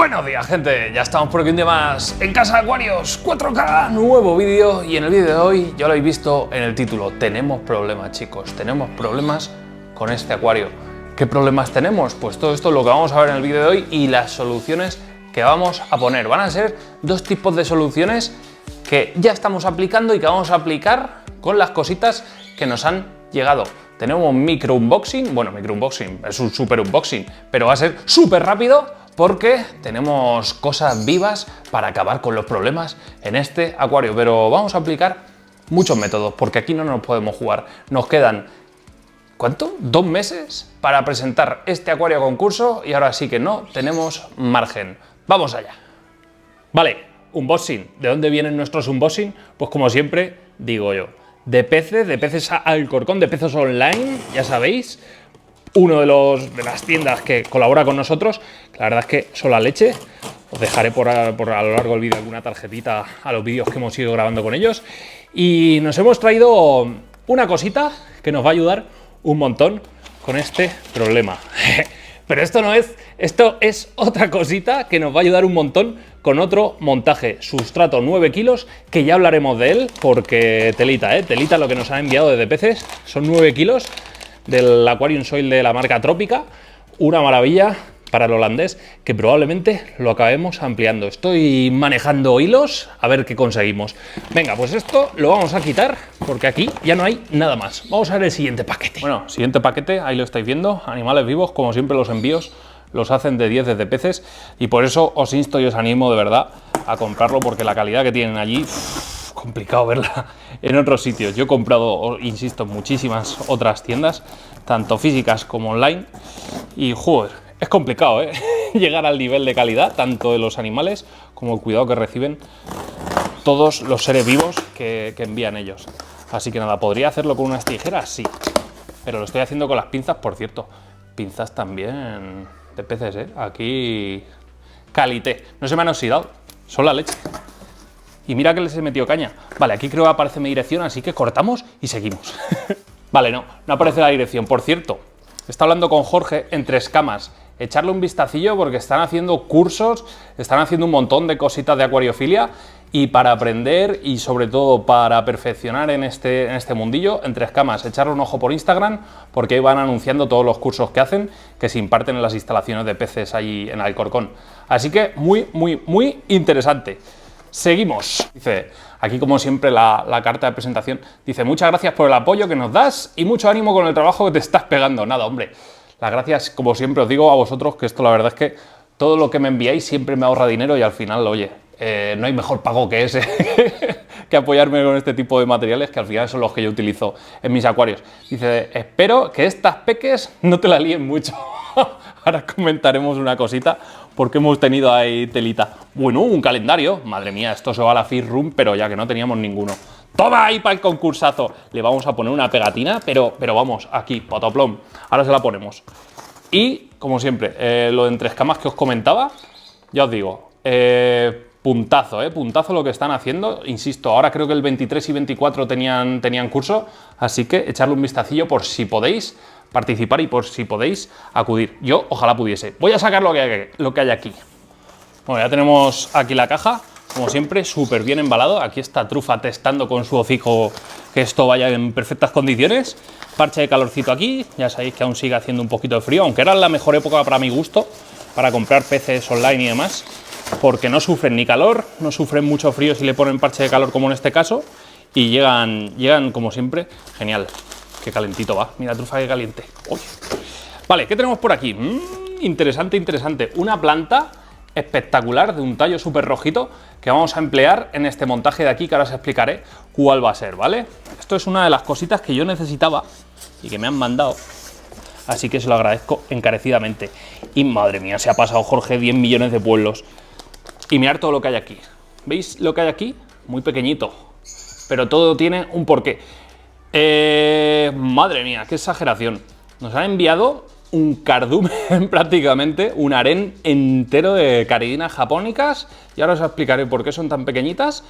Buenos días, gente, ya estamos por aquí un día más en Casa de Acuarios 4K, nuevo vídeo, y en el vídeo de hoy ya lo habéis visto en el título, tenemos problemas, chicos, tenemos problemas con este acuario. ¿Qué problemas tenemos? Pues todo esto es lo que vamos a ver en el vídeo de hoy y las soluciones que vamos a poner. Van a ser dos tipos de soluciones que ya estamos aplicando y que vamos a aplicar con las cositas que nos han llegado. Tenemos un micro unboxing, bueno, micro unboxing, es un super unboxing, pero va a ser súper rápido porque tenemos cosas vivas para acabar con los problemas en este acuario. Pero vamos a aplicar muchos métodos porque aquí no nos podemos jugar. Nos quedan, ¿cuánto? 2 meses para presentar este acuario a concurso y ahora sí que no tenemos margen. Vamos allá. Vale, unboxing. ¿De dónde vienen nuestros unboxing? Pues como siempre digo yo, de peces a Alcorcón, de Peces Online, ya sabéis, uno de las tiendas que colabora con nosotros. La verdad es que son la leche. Os dejaré a lo largo del vídeo alguna tarjetita a los vídeos que hemos ido grabando con ellos. Y nos hemos traído una cosita que nos va a ayudar un montón con este problema. Pero esto es otra cosita que nos va a ayudar un montón con otro montaje. Sustrato 9 kilos, que ya hablaremos de él, porque telita, telita lo que nos han enviado desde Peces. Son 9 kilos del Aquarium Soil de la marca Trópica. Una maravilla para el holandés, que probablemente lo acabemos ampliando. Estoy manejando hilos, a ver qué conseguimos. Venga, pues esto lo vamos a quitar, porque aquí ya no hay nada más. Vamos a ver el siguiente paquete. Bueno, siguiente paquete, ahí lo estáis viendo. Animales vivos, como siempre los envíos los hacen de 10 desde Peces, y por eso os insto y os animo de verdad a comprarlo, porque la calidad que tienen allí, complicado verla en otros sitios. Yo he comprado, insisto, en muchísimas otras tiendas, tanto físicas como online, y joder, es complicado, llegar al nivel de calidad, tanto de los animales como el cuidado que reciben todos los seres vivos que envían ellos. Así que nada, ¿podría hacerlo con unas tijeras? Sí, pero lo estoy haciendo con las pinzas, por cierto. Pinzas también de Peces, aquí calité. No se me han oxidado, son la leche. Y mira que les he metido caña. Vale, aquí creo que aparece mi dirección, así que cortamos y seguimos. Vale, no aparece la dirección. Por cierto, está hablando con Jorge en Tres Camas. Echarle un vistacillo porque están haciendo cursos, están haciendo un montón de cositas de acuariofilia, y para aprender y sobre todo para perfeccionar en este mundillo, en Tres Camas, echarle un ojo por Instagram, porque ahí van anunciando todos los cursos que hacen, que se imparten en las instalaciones de Peces allí en Alcorcón. Así que muy interesante. Seguimos. Dice, aquí como siempre la carta de presentación, dice: muchas gracias por el apoyo que nos das y mucho ánimo con el trabajo que te estás pegando. Nada, hombre, las gracias, como siempre os digo a vosotros, que esto la verdad es que todo lo que me enviáis siempre me ahorra dinero, y al final, oye, no hay mejor pago que ese que apoyarme con este tipo de materiales, que al final son los que yo utilizo en mis acuarios. Dice, espero que estas peques no te la líen mucho. Ahora comentaremos una cosita, porque hemos tenido ahí telita. Bueno, un calendario. Madre mía, esto se va a la Fish Room, pero ya que no teníamos ninguno. ¡Toma ahí para el concursazo! Le vamos a poner una pegatina, pero vamos, aquí, potoplom. Ahora se la ponemos. Y, como siempre, lo de en Tres Camas que os comentaba, ya os digo, puntazo, puntazo lo que están haciendo. Insisto, ahora creo que el 23 y 24 tenían curso, así que echarle un vistacillo por si podéis participar y por si podéis acudir. Yo ojalá pudiese. Voy a sacar lo que hay aquí. Bueno, ya tenemos aquí la caja, como siempre, súper bien embalado. Aquí está Trufa testando con su hocico que esto vaya en perfectas condiciones. Parche de calorcito aquí, ya sabéis que aún sigue haciendo un poquito de frío, aunque era la mejor época para mi gusto para comprar peces online y demás, porque no sufren ni calor, no sufren mucho frío si le ponen parche de calor como en este caso, y llegan como siempre, genial. Qué calentito va, mira Trufa, qué caliente. Uy. Vale, ¿qué tenemos por aquí? Interesante. Una planta espectacular de un tallo súper rojito que vamos a emplear en este montaje de aquí, que ahora os explicaré cuál va a ser, ¿vale? Esto es una de las cositas que yo necesitaba y que me han mandado, así que se lo agradezco encarecidamente. Y madre mía, se ha pasado Jorge 10 millones de pueblos. Y mirad todo lo que hay aquí. ¿Veis lo que hay aquí? Muy pequeñito, pero todo tiene un porqué. Madre mía, qué exageración. Nos han enviado un cardumen, prácticamente un harén entero de caridinas japónicas, y ahora os explicaré por qué son tan pequeñitas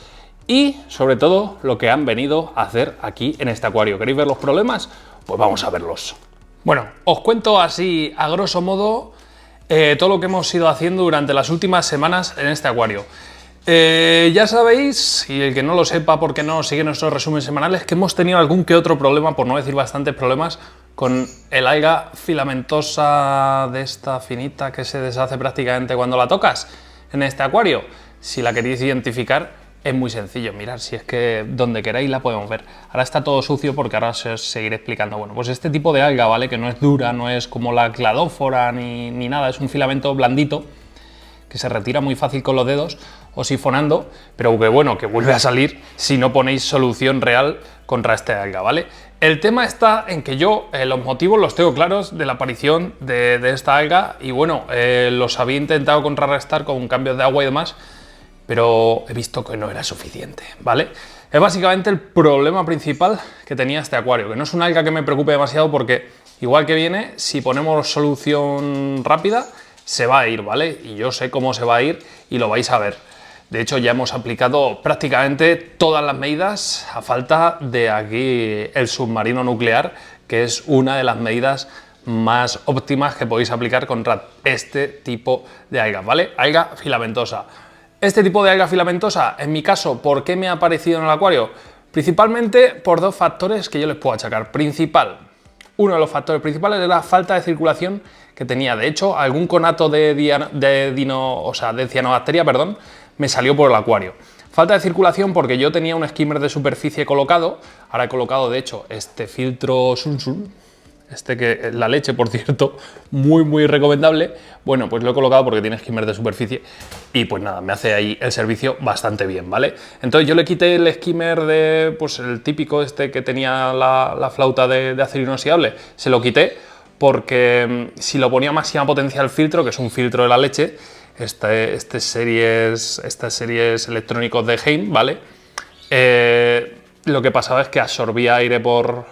y sobre todo lo que han venido a hacer aquí en este acuario. ¿Queréis ver los problemas? Pues vamos a verlos. Bueno, os cuento así a grosso modo todo lo que hemos ido haciendo durante las últimas semanas en este acuario. Ya sabéis, y el que no lo sepa porque no sigue nuestros resúmenes semanales, que hemos tenido algún que otro problema, por no decir bastantes problemas, con el alga filamentosa de esta finita que se deshace prácticamente cuando la tocas en este acuario. Si la queréis identificar, es muy sencillo, mirad, si es que donde queráis la podemos ver. Ahora está todo sucio porque ahora os seguiré explicando. Bueno, pues este tipo de alga, ¿vale? Que no es dura, no es como la cladófora ni nada, es un filamento blandito que se retira muy fácil con los dedos o sifonando, pero que bueno, que vuelve a salir si no ponéis solución real contra este alga, ¿vale? El tema está en que yo los motivos los tengo claros de la aparición de esta alga y bueno, los había intentado contrarrestar con cambios de agua y demás, pero he visto que no era suficiente, ¿vale? Es básicamente el problema principal que tenía este acuario, que no es una alga que me preocupe demasiado porque igual que viene, si ponemos solución rápida, se va a ir, ¿vale? Y yo sé cómo se va a ir y lo vais a ver. De hecho, ya hemos aplicado prácticamente todas las medidas a falta de aquí el submarino nuclear, que es una de las medidas más óptimas que podéis aplicar contra este tipo de algas, ¿vale? Alga filamentosa. Este tipo de alga filamentosa, en mi caso, ¿por qué me ha aparecido en el acuario? Principalmente por dos factores que yo les puedo achacar. Uno de los factores principales es la falta de circulación que tenía. De hecho, algún conato de cianobacteria, me salió por el acuario. Falta de circulación porque yo tenía un skimmer de superficie colocado. Ahora he colocado, de hecho, este filtro Sun. Este que es la leche, por cierto, muy recomendable. Bueno, pues lo he colocado porque tiene skimmer de superficie y pues nada, me hace ahí el servicio bastante bien, ¿vale? Entonces yo le quité el skimmer de, pues el típico este que tenía la flauta de acero inoxidable, se lo quité porque si lo ponía a máxima potencia al filtro, que es un filtro de la leche, estas series electrónicos de Heim, ¿vale? Lo que pasaba es que absorbía aire por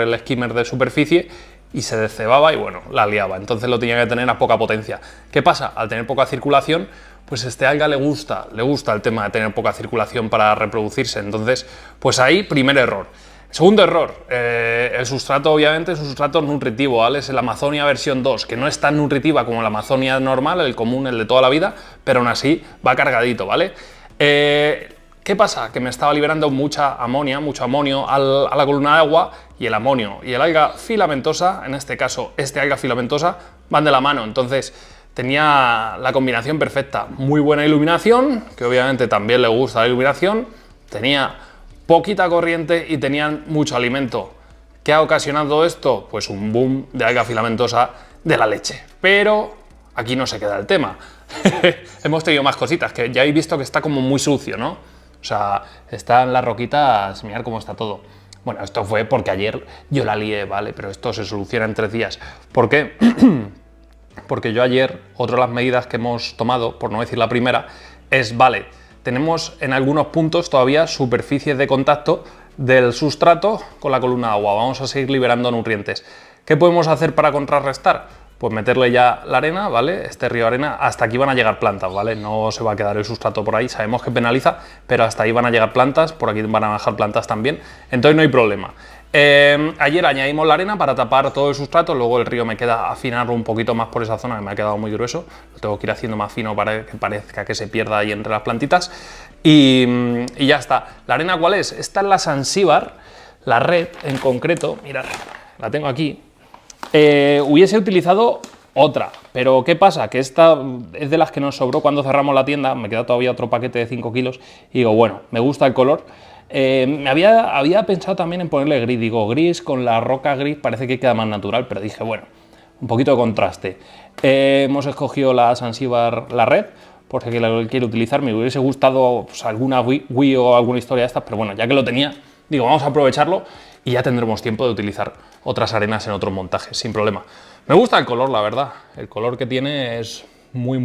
el skimmer de superficie y se descebaba y bueno, la liaba, entonces lo tenía que tener a poca potencia. ¿Qué pasa? Al tener poca circulación, pues este alga le gusta el tema de tener poca circulación para reproducirse, entonces pues ahí, primer error. Segundo error, el sustrato obviamente es un sustrato nutritivo, ¿vale? Es el Amazonia versión 2, que no es tan nutritiva como la Amazonia normal, el común, el de toda la vida, pero aún así va cargadito, ¿vale? ¿Qué pasa? Que me estaba liberando mucho amonio a la columna de agua y el amonio y el alga filamentosa, en este caso este alga filamentosa, van de la mano. Entonces tenía la combinación perfecta, muy buena iluminación, que obviamente también le gusta la iluminación, tenía poquita corriente y tenían mucho alimento. ¿Qué ha ocasionado esto? Pues un boom de alga filamentosa de la leche. Pero aquí no se queda el tema. Hemos tenido más cositas, que ya habéis visto que está como muy sucio, ¿no? O sea, están las roquitas, mirad cómo está todo. Bueno, esto fue porque ayer yo la lié, ¿vale? Pero esto se soluciona en 3 días. ¿Por qué? Porque yo ayer, otra de las medidas que hemos tomado, por no decir la primera, es, vale, tenemos en algunos puntos todavía superficies de contacto del sustrato con la columna de agua. Vamos a seguir liberando nutrientes. ¿Qué podemos hacer para contrarrestar? Pues meterle ya la arena, ¿vale? Este río de arena, hasta aquí van a llegar plantas, ¿vale? No se va a quedar el sustrato por ahí, sabemos que penaliza, pero hasta ahí van a llegar plantas, por aquí van a bajar plantas también, entonces no hay problema. Ayer añadimos la arena para tapar todo el sustrato, luego el río me queda afinarlo un poquito más por esa zona, que me ha quedado muy grueso, lo tengo que ir haciendo más fino para que parezca que se pierda ahí entre las plantitas, y ya está. ¿La arena cuál es? Esta es la Zanzíbar, la red en concreto, mirad, la tengo aquí. Hubiese utilizado otra, pero ¿qué pasa? Que esta es de las que nos sobró cuando cerramos la tienda, me queda todavía otro paquete de 5 kilos y digo, bueno, me gusta el color. Había pensado también en ponerle gris, digo, gris con la roca gris parece que queda más natural, pero dije, bueno, un poquito de contraste. Hemos escogido la Zanzíbar, la red, porque la quiero utilizar, me hubiese gustado pues, alguna Wii o alguna historia de estas, pero bueno, ya que lo tenía, digo, vamos a aprovecharlo y ya tendremos tiempo de utilizar otras arenas en otros montajes, sin problema. Me gusta el color, la verdad. El color que tiene es muy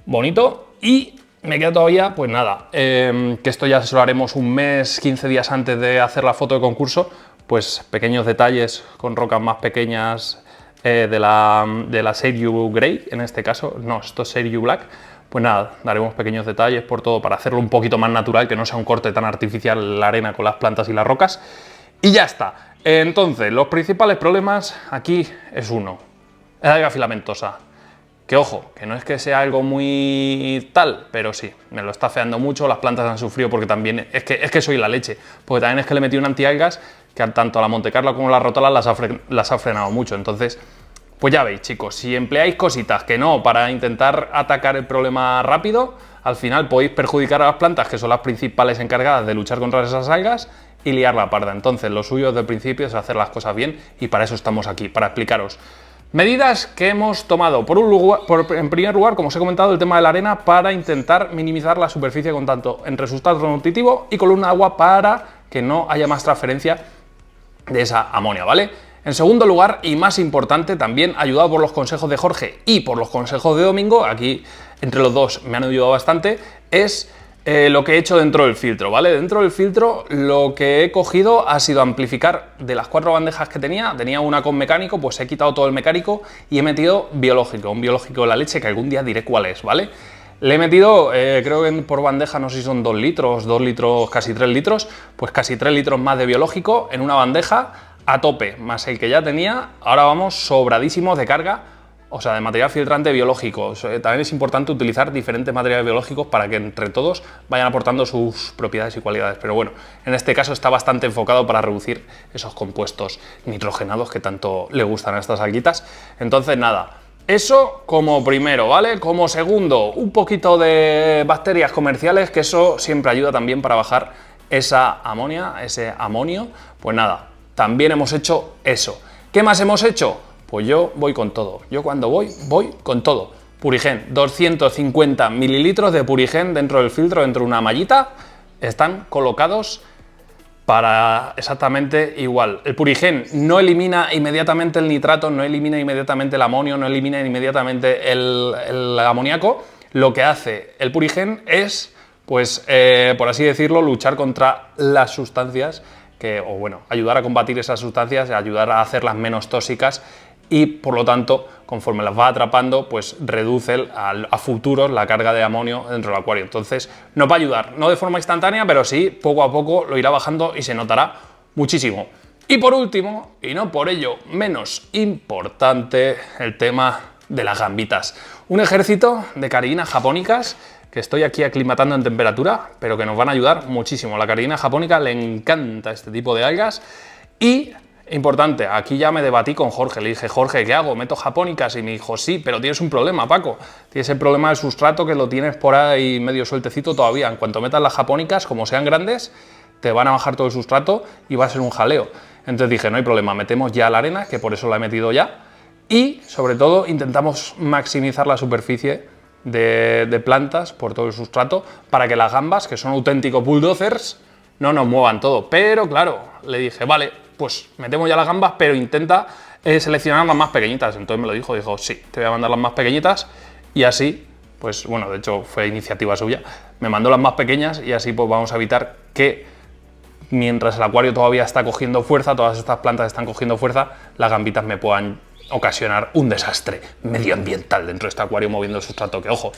bonito y me queda todavía, pues nada, que esto ya se lo haremos un mes, 15 días antes de hacer la foto de concurso, pues pequeños detalles con rocas más pequeñas de la Seiyu Grey, en este caso, no, esto es Seiyu Black. Pues nada, daremos pequeños detalles por todo para hacerlo un poquito más natural, que no sea un corte tan artificial la arena con las plantas y las rocas. Y ya está. Entonces, los principales problemas aquí es uno, el alga filamentosa. Que ojo, que no es que sea algo muy tal, pero sí, me lo está feando mucho, las plantas han sufrido porque también, es que soy la leche, porque también es que le metí un antialgas que tanto a la Monte Carlo como a la Rotala las ha frenado mucho. Entonces, pues ya veis, chicos, si empleáis cositas que no para intentar atacar el problema rápido, al final podéis perjudicar a las plantas, que son las principales encargadas de luchar contra esas algas, y liar la parda. Entonces, lo suyo desde el principio es hacer las cosas bien, y para eso estamos aquí, para explicaros medidas que hemos tomado. En primer lugar, como os he comentado, el tema de la arena para intentar minimizar la superficie con tanto entre sustrato nutritivo y columna de agua para que no haya más transferencia de esa amonia, ¿vale? En segundo lugar, y más importante, también ayudado por los consejos de Jorge y por los consejos de Domingo, aquí entre los dos me han ayudado bastante, es lo que he hecho dentro del filtro, ¿vale? Dentro del filtro lo que he cogido ha sido amplificar de las 4 bandejas que tenía una con mecánico, pues he quitado todo el mecánico y he metido biológico, un biológico de la leche que algún día diré cuál es, ¿vale? Le he metido, creo que por bandeja, no sé si son 2 litros, casi 3 litros, pues casi 3 litros más de biológico en una bandeja a tope, más el que ya tenía. Ahora vamos sobradísimos de carga, o sea, de material filtrante biológico. También es importante utilizar diferentes materiales biológicos para que entre todos vayan aportando sus propiedades y cualidades. Pero bueno, en este caso está bastante enfocado para reducir esos compuestos nitrogenados que tanto le gustan a estas alguitas. Entonces, nada, eso como primero, ¿vale? Como segundo, un poquito de bacterias comerciales, que eso siempre ayuda también para bajar esa amonia, ese amonio. Pues nada, también hemos hecho eso. ¿Qué más hemos hecho? Pues yo voy con todo. Yo cuando voy con todo. Purigen, 250 mililitros de Purigen dentro del filtro, dentro de una mallita, están colocados para exactamente igual. El Purigen no elimina inmediatamente el nitrato, no elimina inmediatamente el amonio, no elimina inmediatamente el amoníaco. Lo que hace el Purigen es, pues, por así decirlo, luchar contra las sustancias o bueno, ayudar a combatir esas sustancias, ayudar a hacerlas menos tóxicas y, por lo tanto, conforme las va atrapando, pues reduce a futuros la carga de amonio dentro del acuario. Entonces, nos va a ayudar, no de forma instantánea, pero sí, poco a poco lo irá bajando y se notará muchísimo. Y por último, y no por ello menos importante, el tema de las gambitas. Un ejército de caridinas japónicas que estoy aquí aclimatando en temperatura, pero que nos van a ayudar muchísimo. A la caridina japónica le encanta este tipo de algas y, importante, aquí ya me debatí con Jorge, le dije, Jorge, ¿qué hago? ¿Meto japónicas? Y me dijo, sí, pero tienes un problema, Paco, tienes el problema del sustrato que lo tienes por ahí medio sueltecito todavía. En cuanto metas las japónicas, como sean grandes, te van a bajar todo el sustrato y va a ser un jaleo. Entonces dije, no hay problema, metemos ya la arena, que por eso la he metido ya, y sobre todo intentamos maximizar la superficie de plantas por todo el sustrato para que las gambas, que son auténticos bulldozers, no nos muevan todo. Pero claro, le dije, vale, pues metemos ya las gambas, pero intenta seleccionar las más pequeñitas. Entonces me lo dijo, sí, te voy a mandar las más pequeñitas, y así, pues bueno, de hecho fue iniciativa suya, me mandó las más pequeñas y así pues vamos a evitar que mientras el acuario todavía está cogiendo fuerza, todas estas plantas están cogiendo fuerza, las gambitas me puedan ocasionar un desastre medioambiental dentro de este acuario moviendo el sustrato. Que ojo,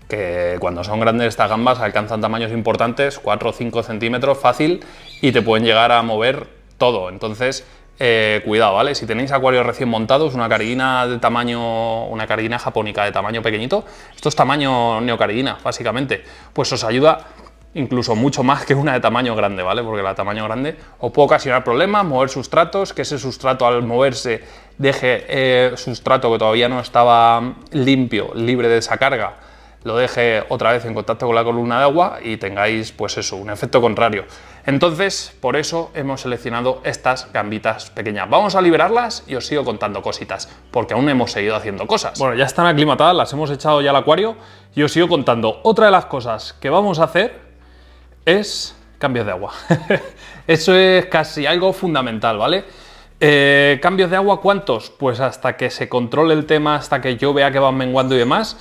que cuando son grandes estas gambas alcanzan tamaños importantes, 4 o 5 centímetros fácil, y te pueden llegar a mover todo. Entonces, cuidado, ¿vale? Si tenéis acuarios recién montados, una caridina japónica de tamaño pequeñito, esto es tamaño neocaridina, básicamente, pues os ayuda incluso mucho más que una de tamaño grande, ¿vale? Porque la de tamaño grande os puede ocasionar problemas, mover sustratos, que ese sustrato al moverse deje sustrato que todavía no estaba limpio, libre de esa carga, lo deje otra vez en contacto con la columna de agua y tengáis, pues eso, un efecto contrario. Entonces, por eso hemos seleccionado estas gambitas pequeñas. Vamos a liberarlas y os sigo contando cositas, porque aún hemos seguido haciendo cosas. Bueno, ya están aclimatadas, las hemos echado ya al acuario y os sigo contando. Otra de las cosas que vamos a hacer es cambios de agua. Eso es casi algo fundamental, ¿vale? Cambios de agua, ¿cuántos? Pues hasta que se controle el tema, hasta que yo vea que van menguando y demás,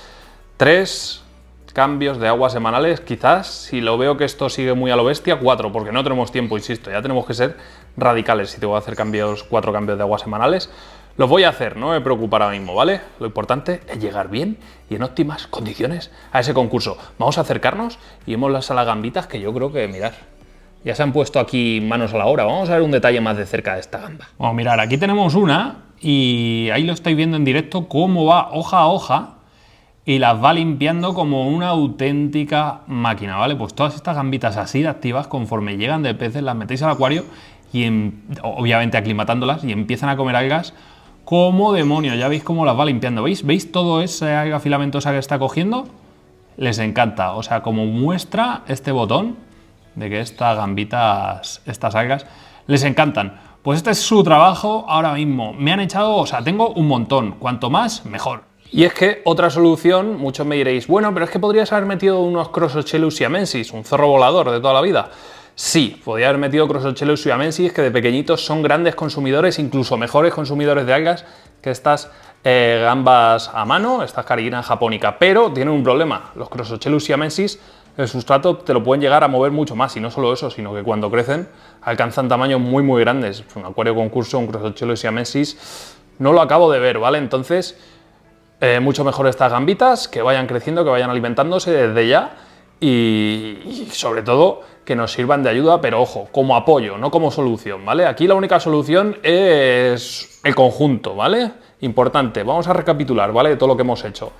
3 cambios de agua semanales, quizás, si lo veo que esto sigue muy a lo bestia, 4, porque no tenemos tiempo, insisto, ya tenemos que ser radicales. Si tengo que hacer 4 cambios de agua semanales, los voy a hacer, no me preocupa ahora mismo, ¿vale? Lo importante es llegar bien y en óptimas condiciones a ese concurso. Vamos a acercarnos y vemos las gambitas, que yo creo que, mirad, ya se han puesto aquí manos a la obra. Vamos a ver un detalle más de cerca de esta gamba. Bueno, mirad, aquí tenemos una y ahí lo estáis viendo en directo cómo va hoja a hoja y las va limpiando como una auténtica máquina, ¿vale? Pues todas estas gambitas así de activas, conforme llegan de peces, las metéis al acuario y obviamente aclimatándolas y empiezan a comer algas como demonios. Ya veis cómo las va limpiando, ¿veis? ¿Veis todo ese alga filamentosa que está cogiendo? Les encanta, o sea, como muestra este botón de que estas gambitas, estas algas, les encantan. Pues este es su trabajo ahora mismo. Me han echado, o sea, tengo un montón. Cuanto más, mejor. Y es que otra solución, muchos me diréis, bueno, pero es que podrías haber metido unos Crossochelus siamensis, un zorro volador de toda la vida. Sí, podría haber metido Crossochelus siamensis, que de pequeñitos son grandes consumidores, incluso mejores consumidores de algas que estas gambas a mano, estas Carigina japonica. Pero tienen un problema, los Crossochelus siamensis, el sustrato te lo pueden llegar a mover mucho más, y no solo eso, sino que cuando crecen alcanzan tamaños muy muy grandes. Un acuario concurso, un Crossochelus siamensis, no lo acabo de ver, ¿vale? Entonces, mucho mejor estas gambitas, que vayan creciendo, que vayan alimentándose desde ya y sobre todo que nos sirvan de ayuda, pero ojo, como apoyo, no como solución, ¿vale? Aquí la única solución es el conjunto, ¿vale? Importante, vamos a recapitular, ¿vale? De todo lo que hemos hecho.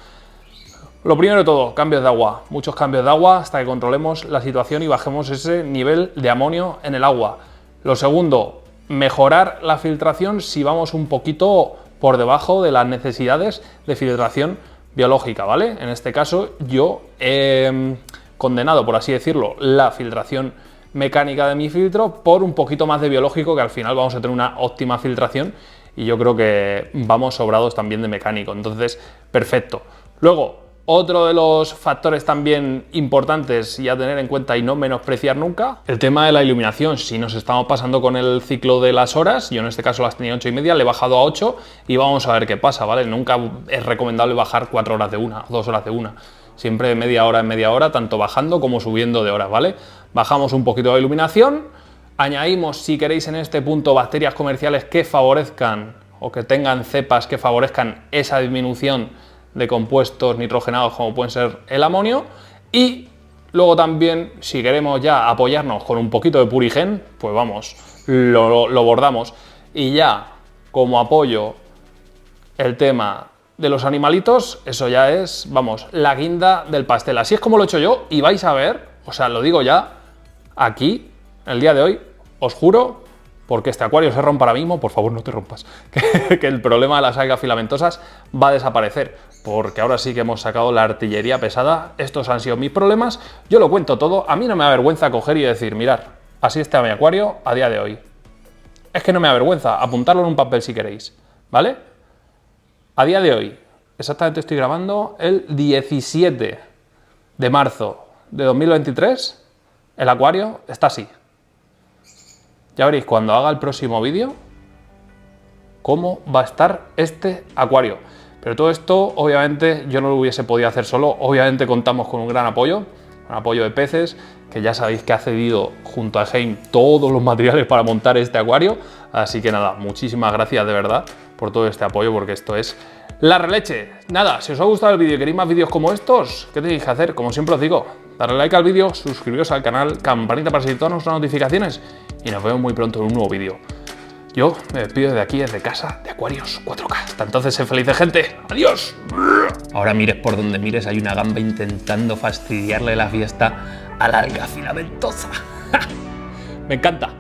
Lo primero de todo, cambios de agua, muchos cambios de agua hasta que controlemos la situación y bajemos ese nivel de amonio en el agua. Lo segundo, mejorar la filtración si vamos un poquito por debajo de las necesidades de filtración biológica, ¿vale? En este caso yo he condenado, por así decirlo, la filtración mecánica de mi filtro por un poquito más de biológico, que al final vamos a tener una óptima filtración y yo creo que vamos sobrados también de mecánico, entonces perfecto. Luego, otro de los factores también importantes y a tener en cuenta y no menospreciar nunca, el tema de la iluminación. Si nos estamos pasando con el ciclo de las horas, yo en este caso las tenía 8,5, le he bajado a 8 y vamos a ver qué pasa, ¿vale? Nunca es recomendable bajar 4 horas de una, 2 horas de una. Siempre de media hora en media hora, tanto bajando como subiendo de horas, ¿vale? Bajamos un poquito de iluminación, añadimos, si queréis en este punto, bacterias comerciales que favorezcan o que tengan cepas que favorezcan esa disminución de compuestos nitrogenados como pueden ser el amonio, y luego también si queremos ya apoyarnos con un poquito de purigen, pues vamos, lo bordamos. Y ya como apoyo el tema de los animalitos, eso ya es, vamos, la guinda del pastel. Así es como lo he hecho yo y vais a ver, o sea, lo digo ya aquí, el día de hoy, os juro, porque este acuario se rompa ahora mismo, por favor no te rompas, que el problema de las algas filamentosas va a desaparecer, porque ahora sí que hemos sacado la artillería pesada. Estos han sido mis problemas, yo lo cuento todo, a mí no me da vergüenza coger y decir, mirad, así está mi acuario a día de hoy. Es que no me da vergüenza, apuntarlo en un papel si queréis, ¿vale? A día de hoy, exactamente estoy grabando el 17 de marzo de 2023, el acuario está así. Ya veréis cuando haga el próximo vídeo cómo va a estar este acuario. Pero todo esto, obviamente, yo no lo hubiese podido hacer solo. Obviamente contamos con un gran apoyo, un apoyo de peces, que ya sabéis que ha cedido junto a Heim todos los materiales para montar este acuario. Así que nada, muchísimas gracias de verdad por todo este apoyo, porque esto es la releche. Nada, si os ha gustado el vídeo y queréis más vídeos como estos, ¿qué tenéis que hacer? Como siempre os digo, darle like al vídeo, suscribiros al canal, campanita para seguir todas nuestras notificaciones y nos vemos muy pronto en un nuevo vídeo. Yo me despido desde aquí, desde casa de Aquarios 4K. Hasta entonces, sed felices, gente. ¡Adiós! Ahora mires por donde mires, hay una gamba intentando fastidiarle la fiesta a la alga filamentosa. Me encanta.